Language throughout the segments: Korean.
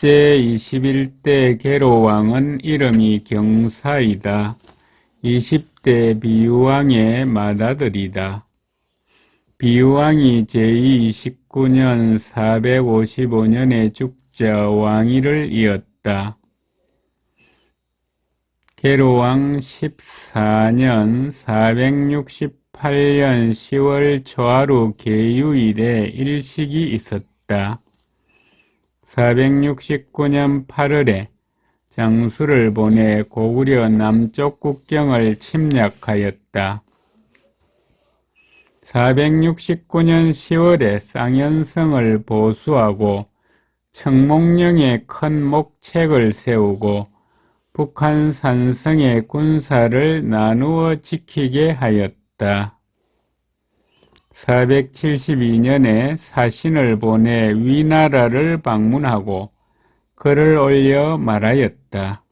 제21대 계로왕은 이름이 경사이다. 20대 비유왕의 맏아들이다. 비유왕이 제29년 455년에 죽자 왕위를 이었다. 계로왕 14년 468년 10월 초하루 계유일에 일식이 있었다. 469년 8월에 장수를 보내 고구려 남쪽 국경을 침략하였다. 469년 10월에 쌍현성을 보수하고 청몽령에 큰 목책을 세우고 북한 산성의 군사를 나누어 지키게 하였다. 472년에 사신을 보내 위나라를 방문하고 글을 올려 말하였다.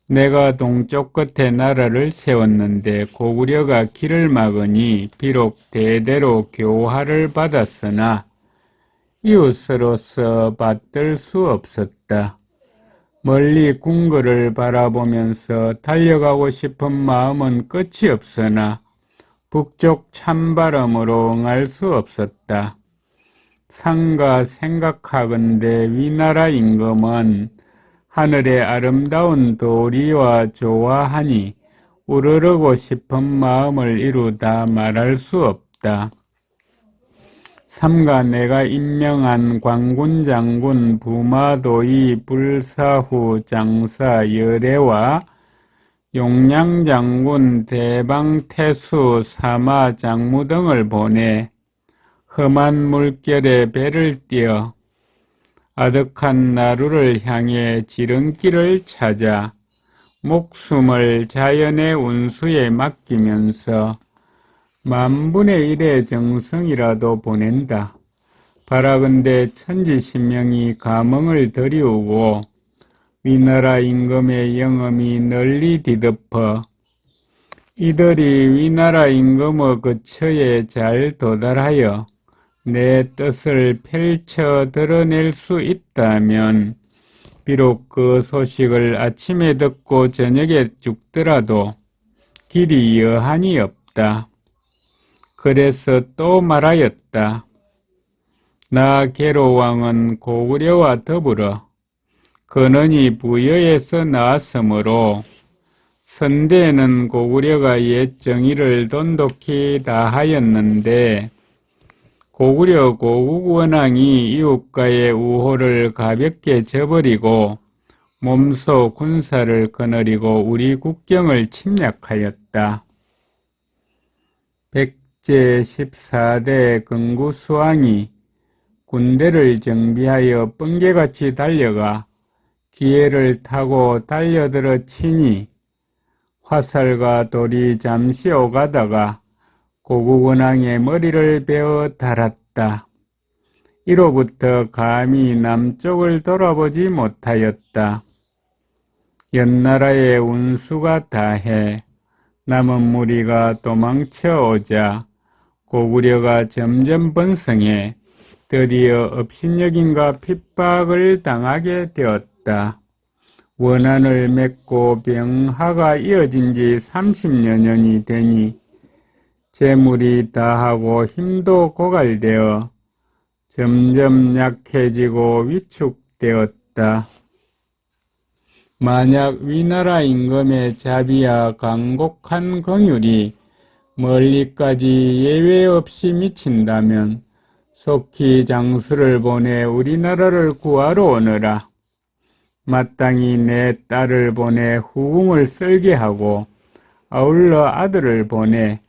내가 동쪽 끝에 나라를 세웠는데 고구려가 길을 막으니 비록 대대로 교화를 받았으나 이웃으로서 받들 수 없었다. 멀리 궁궐을 바라보면서 달려가고 싶은 마음은 끝이 없으나 북쪽 찬바람으로 응할 수 없었다. 상가 생각하건대 위나라 임금은 하늘의 아름다운 도리와 좋아하니 우러르고 싶은 마음을 이루다 말할 수 없다. 삼가 내가 임명한 광군 장군 부마도이 불사후 장사 열애와 용량장군 대방태수 사마 장무 등을 보내 험한 물결에 배를 띄어 아득한 나루를 향해 지름길을 찾아 목숨을 자연의 운수에 맡기면서 만분의 일의 정성이라도 보낸다. 바라건대 천지신명이 감흥을 들이우고 위나라 임금의 영험이 널리 뒤덮어 이들이 위나라 임금의 거처에 잘 도달하여 내 뜻을 펼쳐 드러낼 수 있다면 비록 그 소식을 아침에 듣고 저녁에 죽더라도 길이 여한이 없다. 그래서 또 말하였다. 나 계로왕은 고구려와 더불어 근원이 부여에서 나왔으므로 선대에는 고구려가 옛 정의를 돈독히 다하였는데 고구려 고국원왕이 이웃과의 우호를 가볍게 저버리고 몸소 군사를 거느리고 우리 국경을 침략하였다. 백제 14대 금구수왕이 군대를 정비하여 번개같이 달려가 기회를 타고 달려들어 치니 화살과 돌이 잠시 오가다가 고국원왕의 머리를 베어 달았다. 이로부터 감히 남쪽을 돌아보지 못하였다. 연나라의 운수가 다해 남은 무리가 도망쳐 오자 고구려가 점점 번성해 드디어 업신여김과 핍박을 당하게 되었다. 원한을 맺고 병화가 이어진 지 30여 년이 되니 재물이 다하고 힘도 고갈되어 점점 약해지고 위축되었다. 만약 위나라 임금의 자비와 간곡한 긍휼이 멀리까지 예외 없이 미친다면 속히 장수를 보내 우리나라를 구하러 오너라. 마땅히 내 딸을 보내 후궁을 썰게 하고 아울러 아들을 보내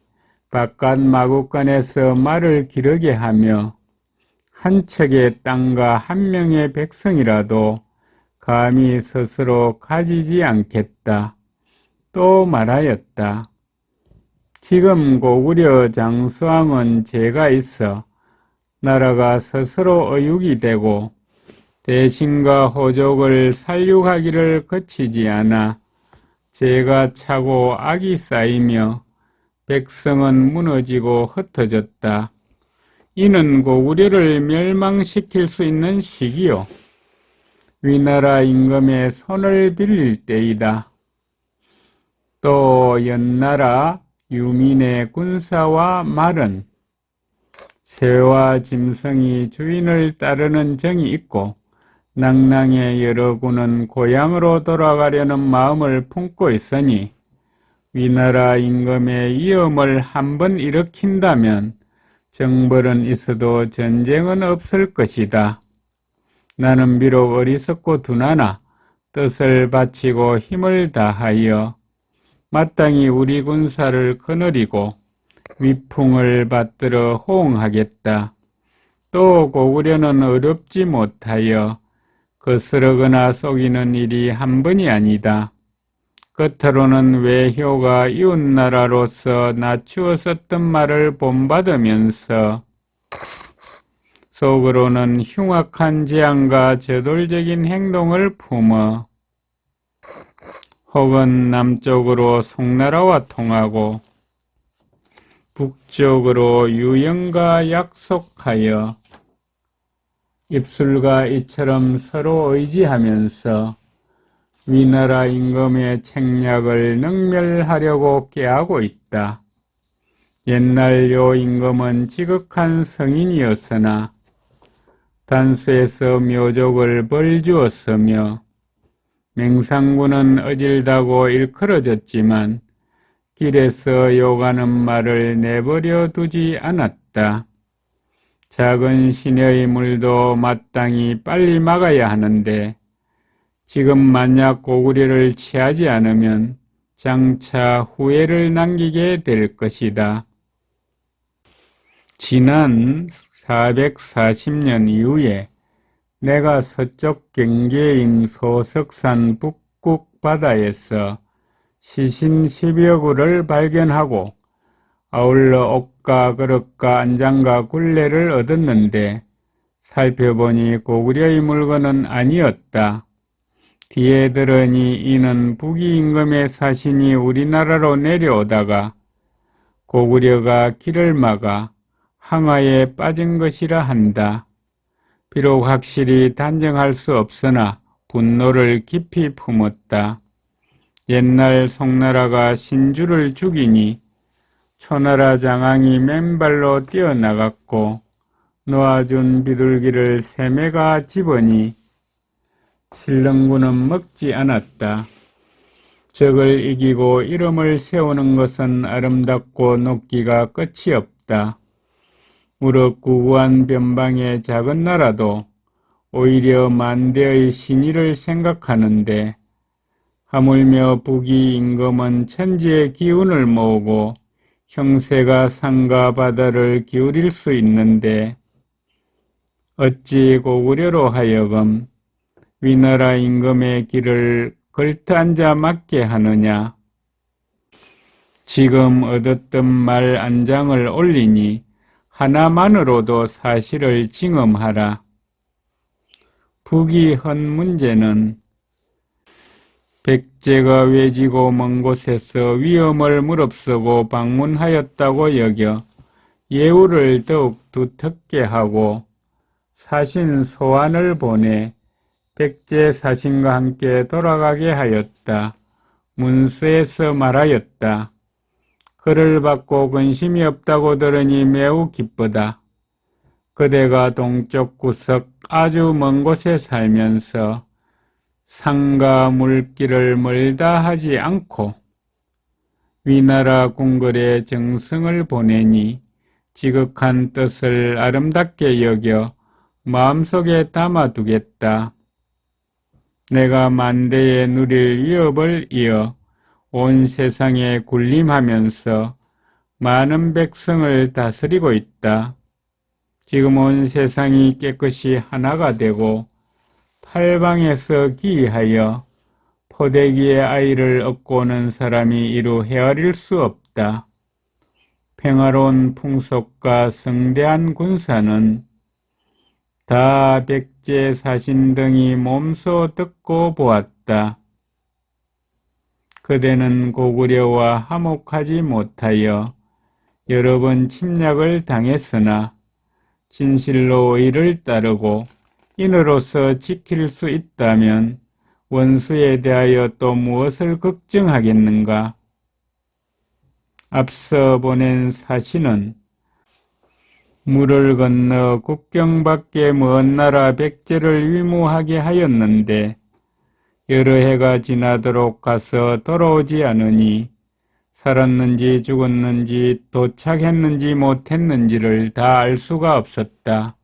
바깥 마국간에서 말을 기르게 하며 한 척의 땅과 한 명의 백성이라도 감히 스스로 가지지 않겠다. 또 말하였다. 지금 고구려 장수왕은 죄가 있어 나라가 스스로 의육이 되고 대신과 호족을 살육하기를 거치지 않아 죄가 차고 악이 쌓이며 백성은 무너지고 흩어졌다. 이는 고구려를 멸망시킬 수 있는 시기요. 위나라 임금의 손을 빌릴 때이다. 또 연나라 유민의 군사와 말은 새와 짐승이 주인을 따르는 정이 있고 낭낭의 여러 군은 고향으로 돌아가려는 마음을 품고 있으니 위나라 임금의 위험을 한번 일으킨다면 정벌은 있어도 전쟁은 없을 것이다. 나는 비록 어리석고 둔하나 뜻을 바치고 힘을 다하여 마땅히 우리 군사를 거느리고 위풍을 받들어 호응하겠다. 또 고구려는 어렵지 못하여 거스르거나 속이는 일이 한 번이 아니다. 겉으로는 외효가 이웃나라로서 낮추어 썼던 말을 본받으면서 속으로는 흉악한 제안과 저돌적인 행동을 품어 혹은 남쪽으로 송나라와 통하고 북쪽으로 유영과 약속하여 입술과 이처럼 서로 의지하면서 위나라 임금의 책략을 능멸하려고 꾀하고 있다. 옛날 요 임금은 지극한 성인이었으나 단수에서 묘족을 벌주었으며 맹상군은 어질다고 일컬어졌지만 길에서 욕하는 말을 내버려 두지 않았다. 작은 시내의 물도 마땅히 빨리 막아야 하는데 지금 만약 고구려를 취하지 않으면 장차 후회를 남기게 될 것이다. 지난 440년 이후에 내가 서쪽 경계인 소석산 북극 바다에서 시신 10여 구를 발견하고 아울러 옷과 그릇과 안장과 굴레를 얻었는데 살펴보니 고구려의 물건은 아니었다. 뒤에 들으니 이는 북이 임금의 사신이 우리나라로 내려오다가 고구려가 길을 막아 항하에 빠진 것이라 한다. 비록 확실히 단정할 수 없으나 분노를 깊이 품었다. 옛날 송나라가 신주를 죽이니 초나라 장왕이 맨발로 뛰어나갔고 놓아준 비둘기를 세매가 집으니 신릉군은 먹지 않았다. 적을 이기고 이름을 세우는 것은 아름답고 높기가 끝이 없다. 무릇 구구한 변방의 작은 나라도 오히려 만대의 신의를 생각하는데 하물며 북이 임금은 천지의 기운을 모으고 형세가 산과 바다를 기울일 수 있는데 어찌 고구려로 하여금 위나라 임금의 길을 걸터앉아 막게 하느냐. 지금 얻었던 말 안장을 올리니 하나만으로도 사실을 징험하라. 북이 헌 문제는 백제가 외지고 먼 곳에서 위험을 무릅쓰고 방문하였다고 여겨 예우를 더욱 두텁게 하고 사신 소환을 보내 백제 사신과 함께 돌아가게 하였다. 문서에서 말하였다. 그를 받고 근심이 없다고 들으니 매우 기쁘다. 그대가 동쪽 구석 아주 먼 곳에 살면서 산과 물길을 멀다 하지 않고 위나라 궁궐에 정성을 보내니 지극한 뜻을 아름답게 여겨 마음속에 담아두겠다. 내가 만대에 누릴 위협을 이어 온 세상에 군림하면서 많은 백성을 다스리고 있다. 지금 온 세상이 깨끗이 하나가 되고 팔방에서 기이하여 포대기의 아이를 얻고 오는 사람이 이루 헤아릴 수 없다. 평화로운 풍속과 성대한 군사는 다 백제 사신 등이 몸소 듣고 보았다. 그대는 고구려와 화목하지 못하여 여러 번 침략을 당했으나 진실로 의를 따르고 인으로서 지킬 수 있다면 원수에 대하여 또 무엇을 걱정하겠는가? 앞서 보낸 사신은 물을 건너 국경 밖의 먼 나라 백제를 위무하게 하였는데 여러 해가 지나도록 가서 돌아오지 않으니 살았는지 죽었는지 도착했는지 못했는지를 다 알 수가 없었다.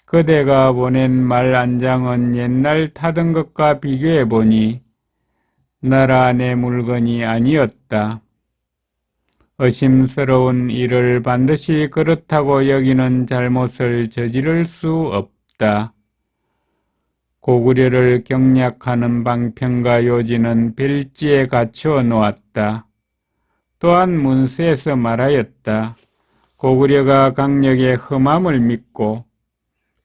그대가 보낸 말 한 장은 옛날 타던 것과 비교해 보니 나라 안의 물건이 아니었다. 의심스러운 일을 반드시 그렇다고 여기는 잘못을 저지를 수 없다. 고구려를 경략하는 방편과 요지는 별지에 갖추어 놓았다. 또한 문서에서 말하였다. 고구려가 강력의 험함을 믿고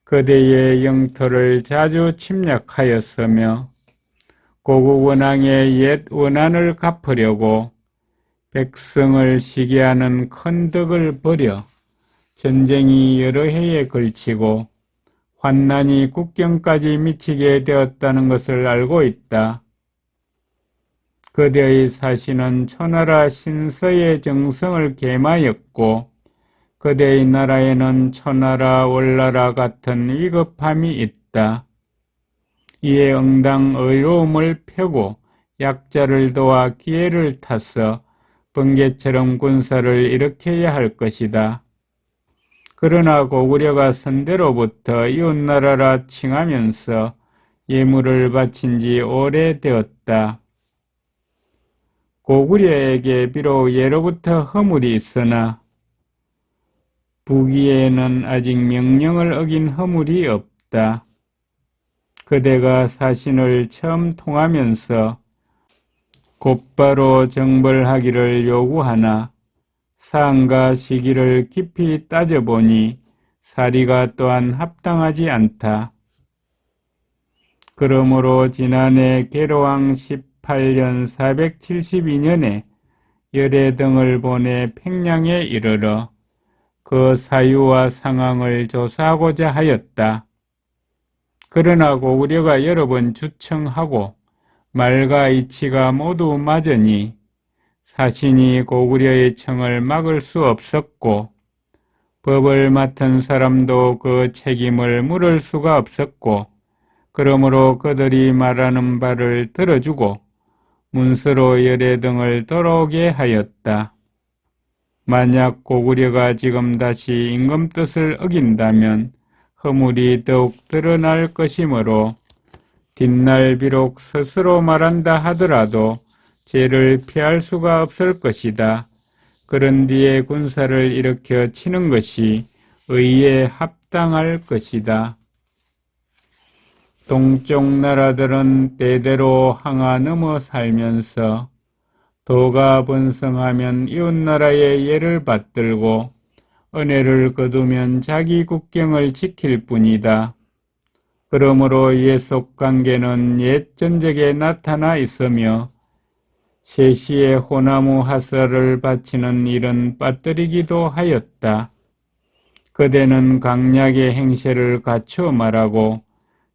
그대의 영토를 자주 침략하였으며 고국 원왕의 옛 원한을 갚으려고 백성을 시기하는 큰 덕을 버려 전쟁이 여러 해에 걸치고 환난이 국경까지 미치게 되었다는 것을 알고 있다. 그대의 사신은 초나라 신서의 정성을 계마였고 그대의 나라에는 초나라 월나라 같은 위급함이 있다. 이에 응당 의로움을 펴고 약자를 도와 기회를 타서 번개처럼 군사를 일으켜야 할 것이다. 그러나 고구려가 선대로부터 이웃나라라 칭하면서 예물을 바친 지 오래되었다. 고구려에게 비록 예로부터 허물이 있으나 부기에는 아직 명령을 어긴 허물이 없다. 그대가 사신을 처음 통하면서 곧바로 정벌하기를 요구하나 사안과 시기를 깊이 따져보니 사리가 또한 합당하지 않다. 그러므로 지난해 계로왕 18년 472년에 열애 등을 보내 팽량에 이르러 그 사유와 상황을 조사하고자 하였다. 그러나 고구려가 여러 번 주청하고 말과 이치가 모두 맞으니 사신이 고구려의 청을 막을 수 없었고 법을 맡은 사람도 그 책임을 물을 수가 없었고 그러므로 그들이 말하는 바를 들어주고 문서로 열애 등을 돌아오게 하였다. 만약 고구려가 지금 다시 임금 뜻을 어긴다면 허물이 더욱 드러날 것이므로 뒷날 비록 스스로 말한다 하더라도 죄를 피할 수가 없을 것이다. 그런 뒤에 군사를 일으켜 치는 것이 의에 합당할 것이다. 동쪽 나라들은 때대로 항아 넘어 살면서 도가 번성하면 이웃나라의 예를 받들고 은혜를 거두면 자기 국경을 지킬 뿐이다. 그러므로 예속관계는 옛 전적에 나타나 있으며 세시에 호나무 하설을 바치는 일은 빠뜨리기도 하였다. 그대는 강약의 행세를 갖추어 말하고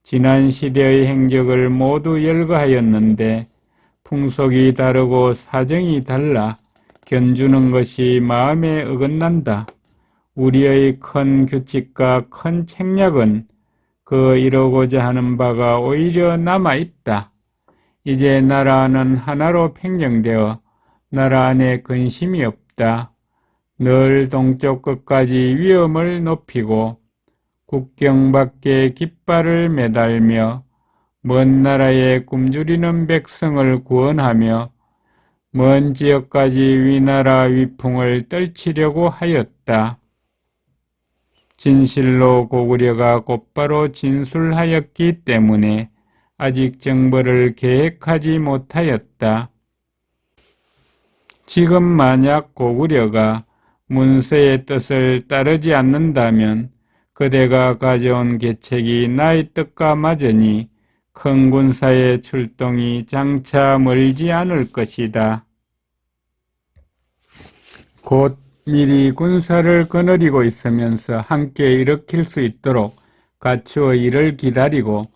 지난 시대의 행적을 모두 열거하였는데 풍속이 다르고 사정이 달라 견주는 것이 마음에 어긋난다. 우리의 큰 규칙과 큰 책략은 그 이루고자 하는 바가 오히려 남아있다. 이제 나라는 하나로 팽정되어 나라 안에 근심이 없다. 늘 동쪽 끝까지 위엄을 높이고 국경 밖에 깃발을 매달며 먼 나라에 굶주리는 백성을 구원하며 먼 지역까지 위나라 위풍을 떨치려고 하였다. 진실로 고구려가 곧바로 진술하였기 때문에 아직 정벌을 계획하지 못하였다. 지금 만약 고구려가 문서의 뜻을 따르지 않는다면 그대가 가져온 계책이 나의 뜻과 맞으니 큰 군사의 출동이 장차 멀지 않을 것이다. 곧 미리 군사를 거느리고 있으면서 함께 일으킬 수 있도록 갖추어 이를 기다리고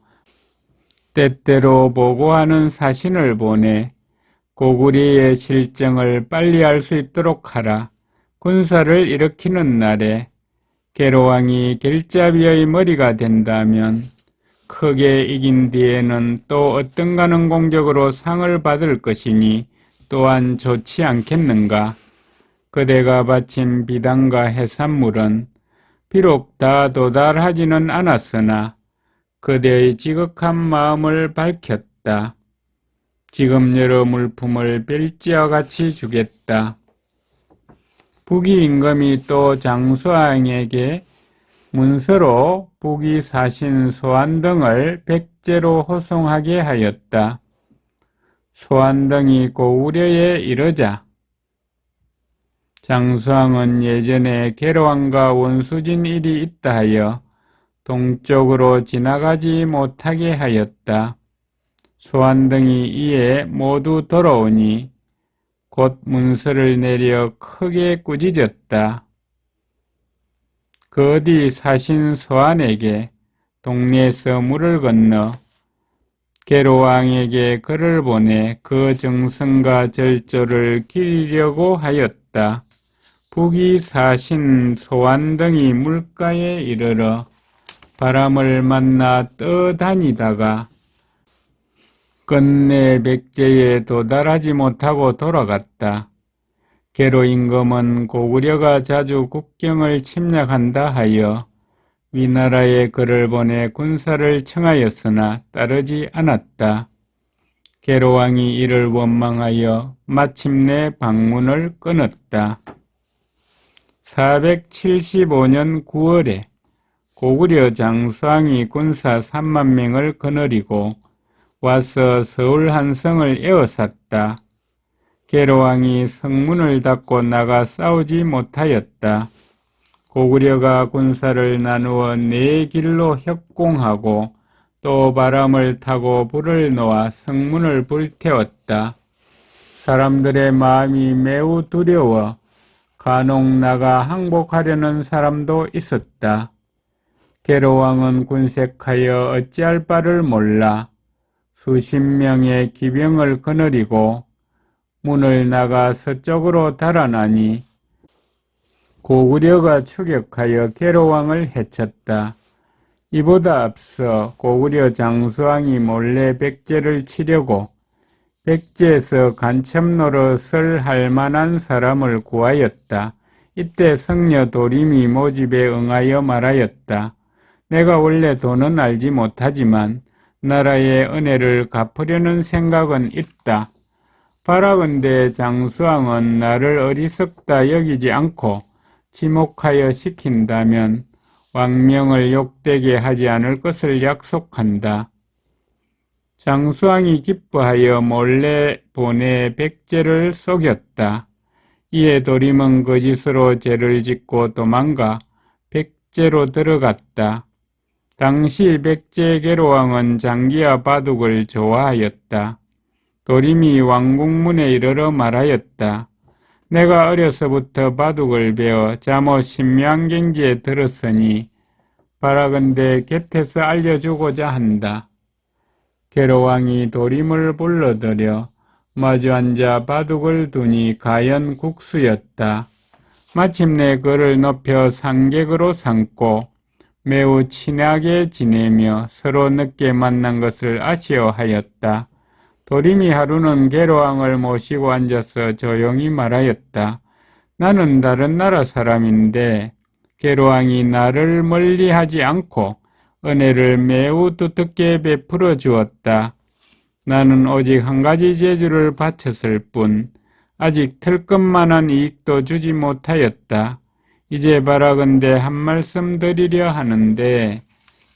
때때로 보고하는 사신을 보내 고구려의 실정을 빨리 알 수 있도록 하라. 군사를 일으키는 날에 계로왕이 길잡이의 머리가 된다면 크게 이긴 뒤에는 또 어떤가는 공적으로 상을 받을 것이니 또한 좋지 않겠는가. 그대가 바친 비단과 해산물은 비록 다 도달하지는 않았으나 그대의 지극한 마음을 밝혔다. 지금 여러 물품을 별지와 같이 주겠다. 북위 임금이 또 장수왕에게 문서로 북위 사신 소환 등을 백제로 호송하게 하였다. 소환 등이 고구려에 이르자 장수왕은 예전에 계로왕과 원수진 일이 있다 하여 동쪽으로 지나가지 못하게 하였다. 소환 등이 이에 모두 돌아오니 곧 문서를 내려 크게 꾸짖었다. 그 뒤 사신 소환에게 동네에서 물을 건너 계로왕에게 글을 보내 그 정성과 절조를 기리려고 하였다. 북위 사신 소환 등이 물가에 이르러 바람을 만나 떠다니다가 끝내 백제에 도달하지 못하고 돌아갔다. 계로 임금은 고구려가 자주 국경을 침략한다 하여 위나라에 글을 보내 군사를 청하였으나 따르지 않았다. 계로왕이 이를 원망하여 마침내 방문을 끊었다. 475년 9월에 고구려 장수왕이 군사 3만 명을 거느리고 와서 서울 한성을 에워쌌다. 계로왕이 성문을 닫고 나가 싸우지 못하였다. 고구려가 군사를 나누어 네 길로 협공하고 또 바람을 타고 불을 놓아 성문을 불태웠다. 사람들의 마음이 매우 두려워 간혹 나가 항복하려는 사람도 있었다. 계로왕은 군색하여 어찌할 바를 몰라 수십 명의 기병을 거느리고 문을 나가 서쪽으로 달아나니 고구려가 추격하여 계로왕을 해쳤다. 이보다 앞서 고구려 장수왕이 몰래 백제를 치려고 백제에서 간첩 노릇을 할 만한 사람을 구하였다. 이때 성녀 도림이 모집에 응하여 말하였다. 내가 원래 돈은 알지 못하지만 나라의 은혜를 갚으려는 생각은 있다. 바라건대 장수왕은 나를 어리석다 여기지 않고 지목하여 시킨다면 왕명을 욕되게 하지 않을 것을 약속한다. 장수왕이 기뻐하여 몰래 보내 백제를 속였다. 이에 도림은 거짓으로 죄를 짓고 도망가 백제로 들어갔다. 당시 백제 계로왕은 장기와 바둑을 좋아하였다. 도림이 왕궁문에 이르러 말하였다. 내가 어려서부터 바둑을 배워 잠옷 신묘한경지에 들었으니 바라건대 곁에서 알려주고자 한다. 계로왕이 도림을 불러들여 마주 앉아 바둑을 두니 가연 국수였다. 마침내 그를 높여 상객으로 삼고 매우 친하게 지내며 서로 늦게 만난 것을 아쉬워하였다. 도림이 하루는 계로왕을 모시고 앉아서 조용히 말하였다. 나는 다른 나라 사람인데 계로왕이 나를 멀리하지 않고 은혜를 매우 두텁게 베풀어 주었다. 나는 오직 한 가지 재주를 바쳤을 뿐 아직 털끝만한 이익도 주지 못하였다. 이제 바라건대 한 말씀 드리려 하는데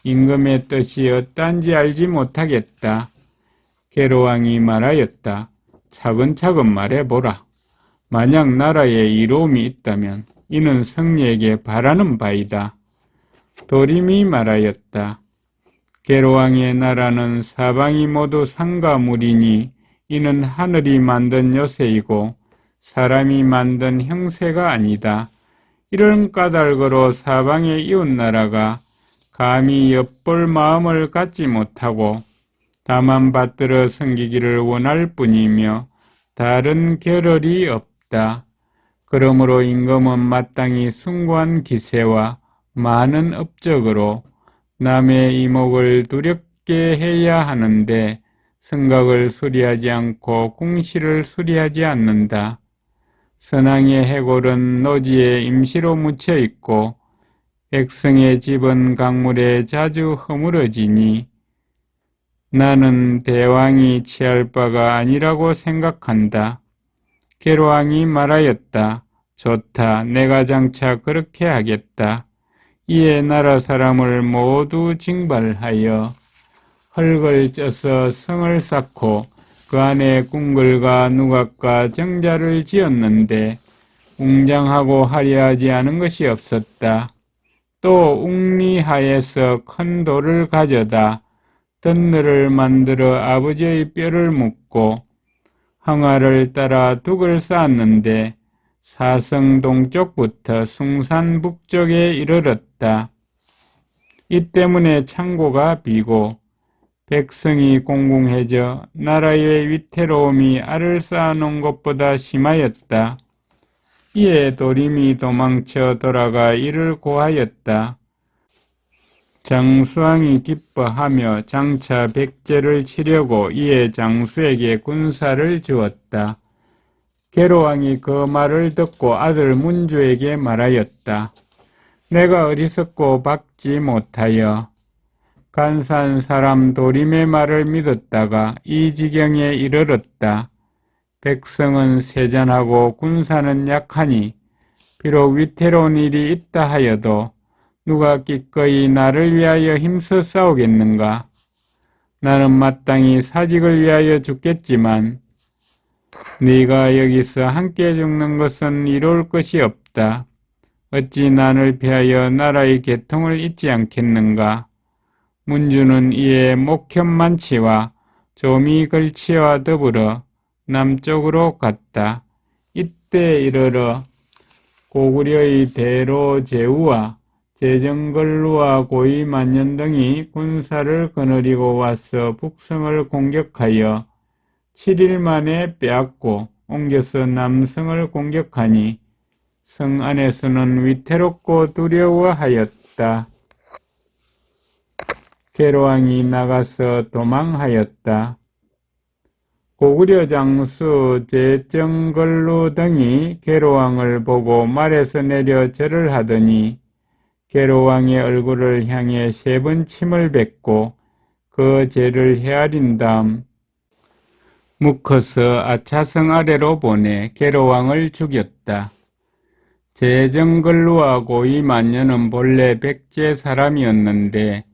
임금의 뜻이 어떠한지 알지 못하겠다. 계로왕이 말하였다. 차근차근 말해보라. 만약 나라에 이로움이 있다면 이는 성리에게 바라는 바이다. 도림이 말하였다. 계로왕의 나라는 사방이 모두 산과 물이니 이는 하늘이 만든 요새이고 사람이 만든 형세가 아니다. 이런 까닭으로 사방의 이웃나라가 감히 엿볼 마음을 갖지 못하고 다만 받들어 섬기기를 원할 뿐이며 다른 겨를이 없다. 그러므로 임금은 마땅히 숭고한 기세와 많은 업적으로 남의 이목을 두렵게 해야 하는데 성각을 수리하지 않고 궁시를 수리하지 않는다. 선왕의 해골은 노지에 임시로 묻혀 있고 백성의 집은 강물에 자주 허물어지니 나는 대왕이 취할 바가 아니라고 생각한다. 계로왕이 말하였다. 좋다. 내가 장차 그렇게 하겠다. 이에 나라 사람을 모두 징발하여 흙을 쪄서 성을 쌓고 그 안에 궁궐과 누각과 정자를 지었는데 웅장하고 화려하지 않은 것이 없었다. 또 웅리하에서 큰 돌을 가져다 덧늘을 만들어 아버지의 뼈를 묻고 항아를 따라 둑을 쌓았는데 사성 동쪽부터 숭산 북쪽에 이르렀다. 이 때문에 창고가 비고 백성이 공공해져 나라의 위태로움이 알을 쌓아놓은 것보다 심하였다. 이에 도림이 도망쳐 돌아가 이를 고하였다. 장수왕이 기뻐하며 장차 백제를 치려고 이에 장수에게 군사를 주었다. 계로왕이 그 말을 듣고 아들 문주에게 말하였다. 내가 어리석고 박지 못하여 간사한 사람 도림의 말을 믿었다가 이 지경에 이르렀다. 백성은 세잔하고 군사는 약하니 비록 위태로운 일이 있다 하여도 누가 기꺼이 나를 위하여 힘써 싸우겠는가? 나는 마땅히 사직을 위하여 죽겠지만 네가 여기서 함께 죽는 것은 이로울 것이 없다. 어찌 나를 피하여 나라의 계통을 잊지 않겠는가? 문주는 이에 목현만치와 조미걸치와 더불어 남쪽으로 갔다. 이때 이르러 고구려의 대로제우와 제정걸루와 고이만년 등이 군사를 거느리고 와서 북성을 공격하여 7일 만에 빼앗고 옮겨서 남성을 공격하니 성 안에서는 위태롭고 두려워하였다. 계로왕이 나가서 도망하였다. 고구려 장수 제정걸루 등이 계로왕을 보고 말에서 내려 절을 하더니 계로왕의 얼굴을 향해 3번 침을 뱉고 그 죄를 헤아린 다음 묶어서 아차성 아래로 보내 계로왕을 죽였다. 제정걸루와 고이만년은 본래 백제 사람이었는데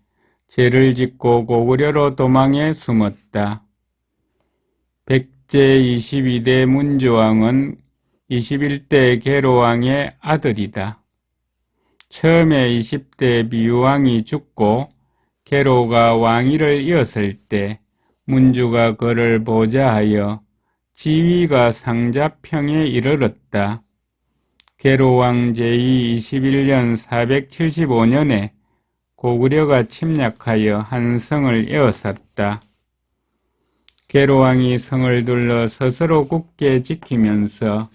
죄를 짓고 고구려로 도망해 숨었다. 백제 22대 문주왕은 21대 계로왕의 아들이다. 처음에 20대 미유왕이 죽고 계로가 왕위를 이었을 때 문주가 그를 보좌하여 지위가 상자평에 이르렀다. 계로왕 제2 21년 475년에 고구려가 침략하여 한 성을 에워쌌다. 계로왕이 성을 둘러 스스로 굳게 지키면서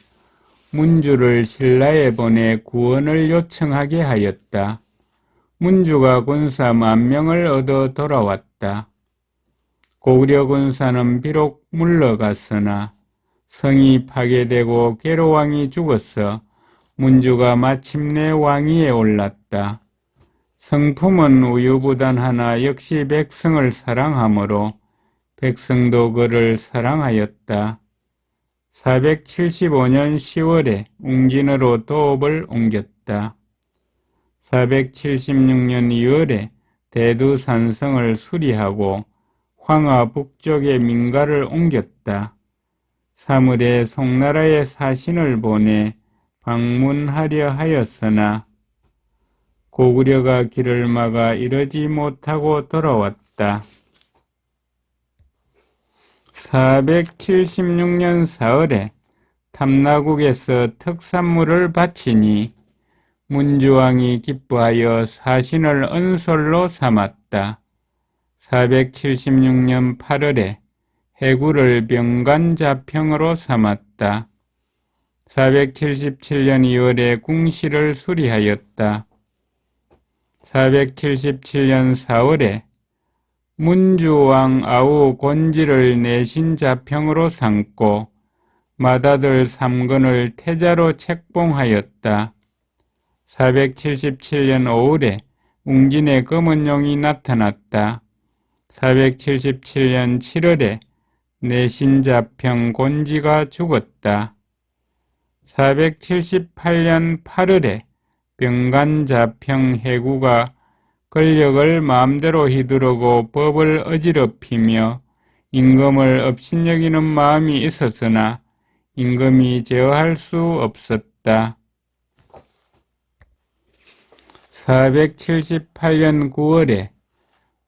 문주를 신라에 보내 구원을 요청하게 하였다. 문주가 군사 10,000명을 얻어 돌아왔다. 고구려 군사는 비록 물러갔으나 성이 파괴되고 계로왕이 죽어서 문주가 마침내 왕위에 올랐다. 성품은 우유부단하나 역시 백성을 사랑하므로 백성도 그를 사랑하였다. 475년 10월에 웅진으로 도읍을 옮겼다. 476년 2월에 대두산성을 수리하고 황하 북쪽에 민가를 옮겼다. 3월에 송나라에 사신을 보내 방문하려 하였으나 고구려가 길을 막아 이르지 못하고 돌아왔다. 476년 4월에 탐나국에서 특산물을 바치니 문주왕이 기뻐하여 사신을 은솔로 삼았다. 476년 8월에 해구를 병간자평으로 삼았다. 477년 2월에 궁시를 수리하였다. 477년 4월에 문주왕 아우 곤지를 내신자평으로 삼고 맏아들 삼건을 태자로 책봉하였다. 477년 5월에 웅진에 검은 용이 나타났다. 477년 7월에 내신자평 곤지가 죽었다. 478년 8월에 병간자평 해구가 권력을 마음대로 휘두르고 법을 어지럽히며 임금을 업신여기는 마음이 있었으나 임금이 제어할 수 없었다. 478년 9월에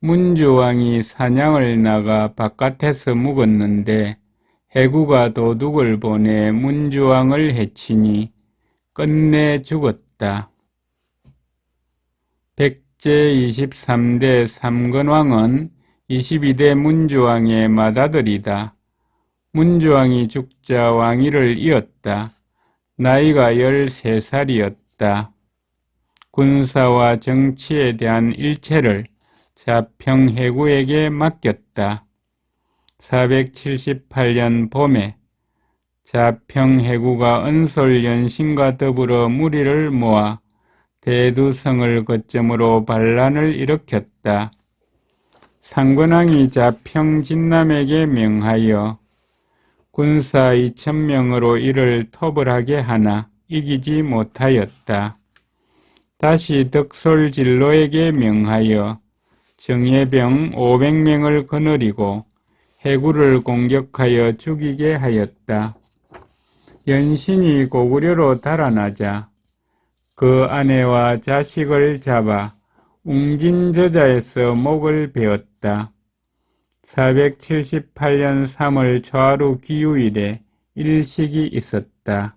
문주왕이 사냥을 나가 바깥에서 묵었는데 해구가 도둑을 보내 문주왕을 해치니 끝내 죽었다. 백제 23대 삼건왕은 22대 문주왕의 맏아들이다. 문주왕이 죽자 왕위를 이었다. 나이가 13살이었다. 군사와 정치에 대한 일체를 자평해구에게 맡겼다. 478년 봄에 자평해구가 은솔연신과 더불어 무리를 모아 대두성을 거점으로 반란을 일으켰다. 상건왕이 자평진남에게 명하여 군사 2000명으로 이를 토벌하게 하나 이기지 못하였다. 다시 덕솔진로에게 명하여 정예병 500명을 거느리고 해구를 공격하여 죽이게 하였다. 연신이 고구려로 달아나자 그 아내와 자식을 잡아 웅진저자에서 목을 베었다. 478년 3월 초하루 기유일에 일식이 있었다.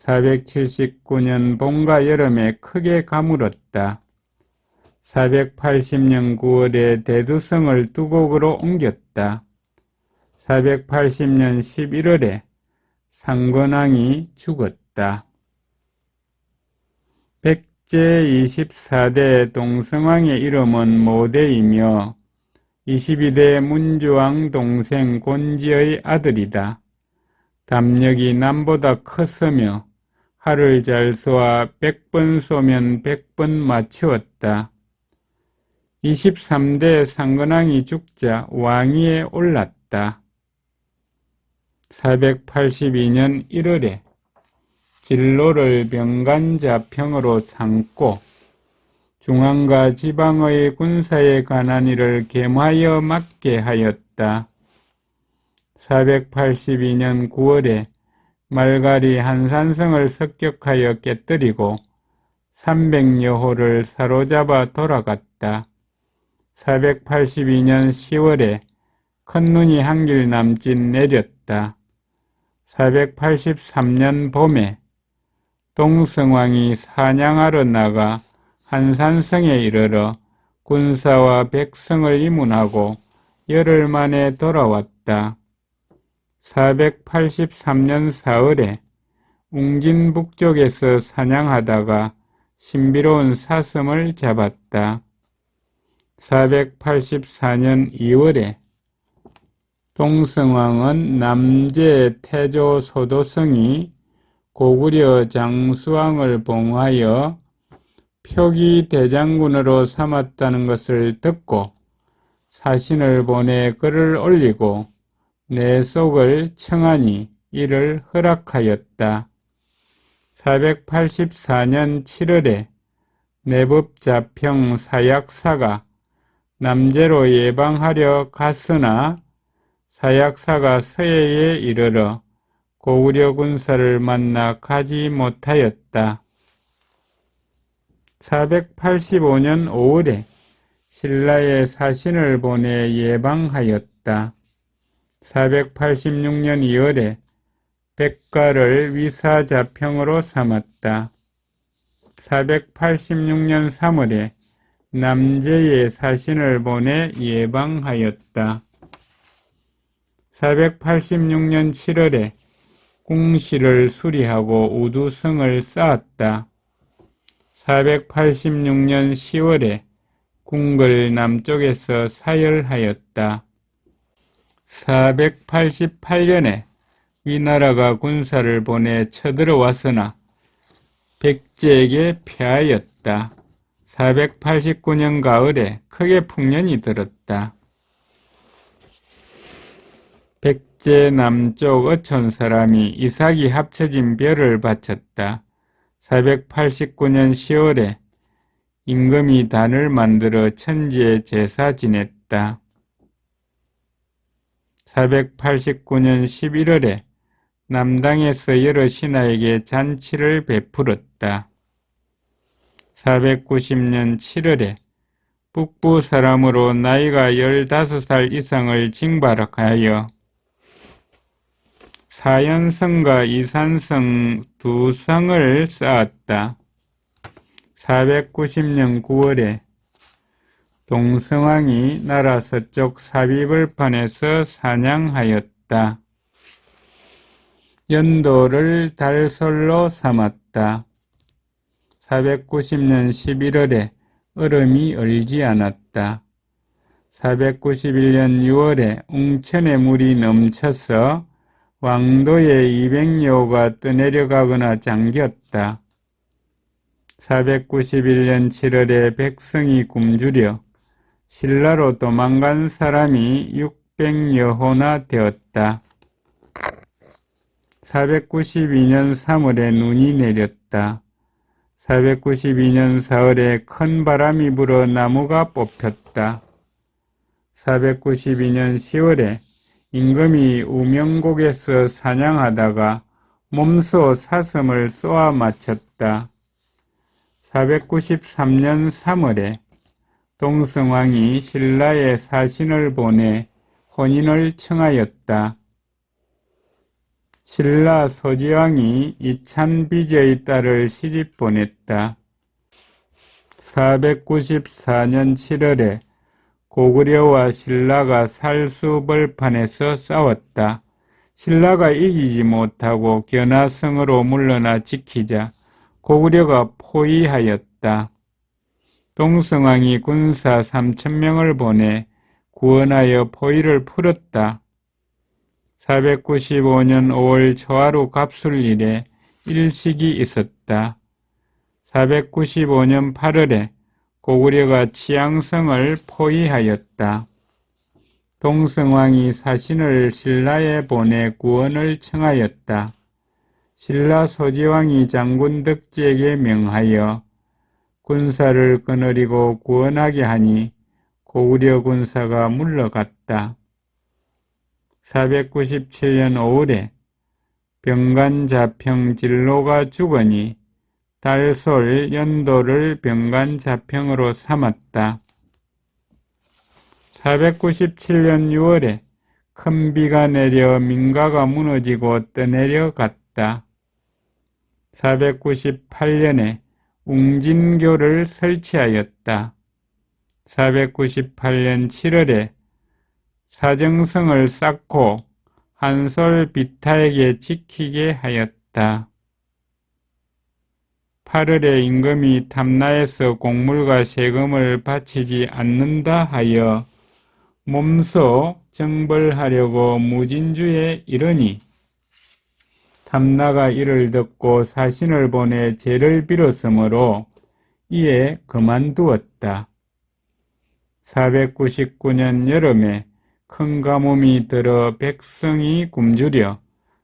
479년 봄과 여름에 크게 가물었다. 480년 9월에 대두성을 두곡으로 옮겼다. 480년 11월에 상건왕이 죽었다. 백제 24대 동성왕의 이름은 모대이며 22대 문주왕 동생 곤지의 아들이다. 담력이 남보다 컸으며 활을 잘 쏘아 100번 쏘면 100번 맞추었다. 23대 상건왕이 죽자 왕위에 올랐다. 482년 1월에 진로를 병간자평으로 삼고 중앙과 지방의 군사에 관한 일을 겸하여 맡게 하였다. 482년 9월에 말갈이 한산성을 습격하여 깨뜨리고 300여호를 사로잡아 돌아갔다. 482년 10월에 큰 눈이 한길 남짓 내렸다. 483년 봄에 동성왕이 사냥하러 나가 한산성에 이르러 군사와 백성을 이문하고 열흘 만에 돌아왔다. 483년 4월에 웅진 북쪽에서 사냥하다가 신비로운 사슴을 잡았다. 484년 2월에 동성왕은 남제 태조 소도성이 고구려 장수왕을 봉하여 표기 대장군으로 삼았다는 것을 듣고 사신을 보내 글을 올리고 내속을 청하니 이를 허락하였다. 484년 7월에 내법자평 사약사가 남제로 예방하려 갔으나 사약사가 서해에 이르러 고구려 군사를 만나 가지 못하였다. 485년 5월에 신라에 사신을 보내 예방하였다. 486년 2월에 백가를 위사자평으로 삼았다. 486년 3월에 남제의 사신을 보내 예방하였다. 486년 7월에 궁시를 수리하고 우두성을 쌓았다. 486년 10월에 궁궐 남쪽에서 사열하였다. 488년에 위나라가 군사를 보내 쳐들어왔으나 백제에게 패하였다. 489년 가을에 크게 풍년이 들었다. 백제 남쪽 어촌 사람이 이삭이 합쳐진 별을 바쳤다. 489년 10월에 임금이 단을 만들어 천지에 제사 지냈다. 489년 11월에 남당에서 여러 신하에게 잔치를 베풀었다. 490년 7월에 북부 사람으로 나이가 15살 이상을 징발하여 사연성과 이산성 두 성을 쌓았다. 490년 9월에 동성왕이 나라 서쪽 사비벌판에서 사냥하였다. 연도를 달솔로 삼았다. 490년 11월에 얼음이 얼지 않았다. 491년 6월에 웅천의 물이 넘쳐서 왕도의 200여호가 떠내려가거나 잠겼다. 491년 7월에 백성이 굶주려 신라로 도망간 사람이 600여호나 되었다. 492년 3월에 눈이 내렸다. 492년 4월에 큰 바람이 불어 나무가 뽑혔다. 492년 10월에 임금이 우명곡에서 사냥하다가 몸소 사슴을 쏘아 맞췄다. 493년 3월에 동성왕이 신라에 사신을 보내 혼인을 청하였다. 신라 소지왕이 이찬비제의 딸을 시집 보냈다. 494년 7월에 고구려와 신라가 살수벌판에서 싸웠다. 신라가 이기지 못하고 견화성으로 물러나 지키자 고구려가 포위하였다. 동성왕이 군사 3,000명을 보내 구원하여 포위를 풀었다. 495년 5월 초하루 갑술일에 일식이 있었다. 495년 8월에 고구려가 치양성을 포위하였다. 동성왕이 사신을 신라에 보내 구원을 청하였다. 신라 소지왕이 장군 덕지에게 명하여 군사를 거느리고 구원하게 하니 고구려 군사가 물러갔다. 497년 5월에 병간자평 진로가 죽으니 달솔 연도를 병간자평으로 삼았다. 497년 6월에 큰 비가 내려 민가가 무너지고 떠내려갔다. 498년에 웅진교를 설치하였다. 498년 7월에 사정성을 쌓고 한솔 비타에게 지키게 하였다. 8월에 임금이 탐나에서 곡물과 세금을 바치지 않는다 하여 몸소 정벌하려고 무진주에 이르니 탐나가 이를 듣고 사신을 보내 죄를 빌었으므로 이에 그만두었다. 499년 여름에 큰 가뭄이 들어 백성이 굶주려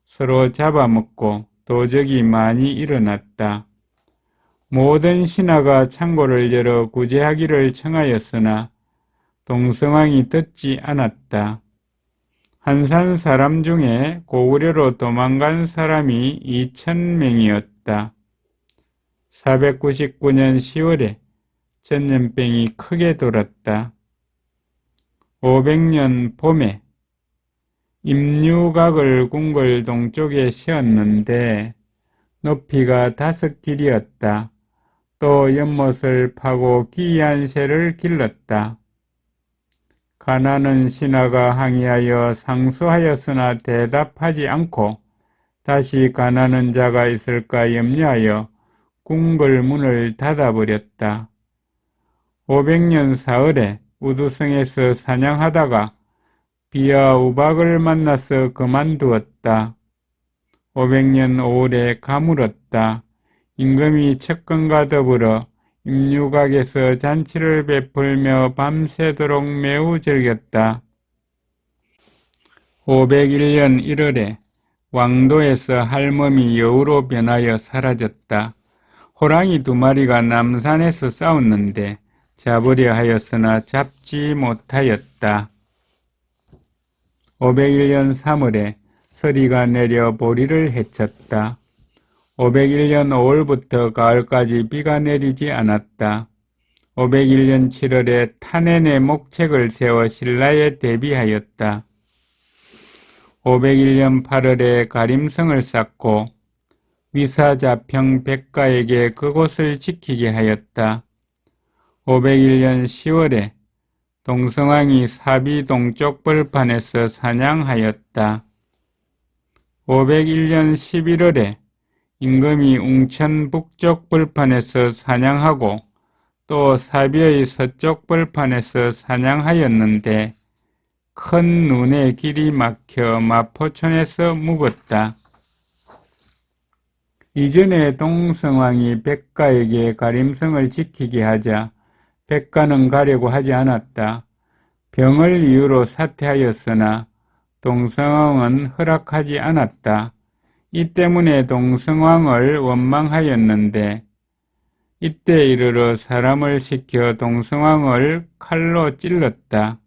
서로 잡아먹고 도적이 많이 일어났다. 모든 신하가 창고를 열어 구제하기를 청하였으나 동성왕이 듣지 않았다. 한산 사람 중에 고구려로 도망간 사람이 2,000명이었다. 499년 10월에 전염병이 크게 돌았다. 500년 봄에 임류각을 궁궐 동쪽에 세웠는데 높이가 5길이었다. 또 연못을 파고 기이한 새를 길렀다. 가나는 신하가 항의하여 상소하였으나 대답하지 않고 다시 가나는 자가 있을까 염려하여 궁궐 문을 닫아버렸다. 500년 사흘에 우두성에서 사냥하다가 비와 우박을 만나서 그만두었다. 500년 5월에 가물었다. 임금이 척근과 더불어 임류각에서 잔치를 베풀며 밤새도록 매우 즐겼다. 501년 1월에 왕도에서 할멈이 여우로 변하여 사라졌다. 호랑이 2마리가 남산에서 싸웠는데 잡으려 하였으나 잡지 못하였다. 501년 3월에 서리가 내려 보리를 해쳤다. 501년 5월부터 가을까지 비가 내리지 않았다. 501년 7월에 타넨의 목책을 세워 신라에 대비하였다. 501년 8월에 가림성을 쌓고 위사자평 백가에게 그곳을 지키게 하였다. 501년 10월에 동성왕이 사비 동쪽 벌판에서 사냥하였다. 501년 11월에 임금이 웅천 북쪽 벌판에서 사냥하고 또 사비의 서쪽 벌판에서 사냥하였는데 큰 눈에 길이 막혀 마포촌에서 묵었다. 이전에 동성왕이 백가에게 가림성을 지키게 하자 백가는 가려고 하지 않았다. 병을 이유로 사퇴하였으나 동성왕은 허락하지 않았다. 이 때문에 동성왕을 원망하였는데 이때 이르러 사람을 시켜 동성왕을 칼로 찔렀다.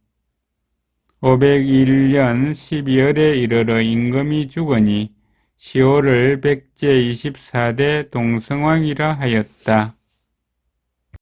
501년 12월에 이르러 임금이 죽으니 시호를 백제 24대 동성왕이라 하였다.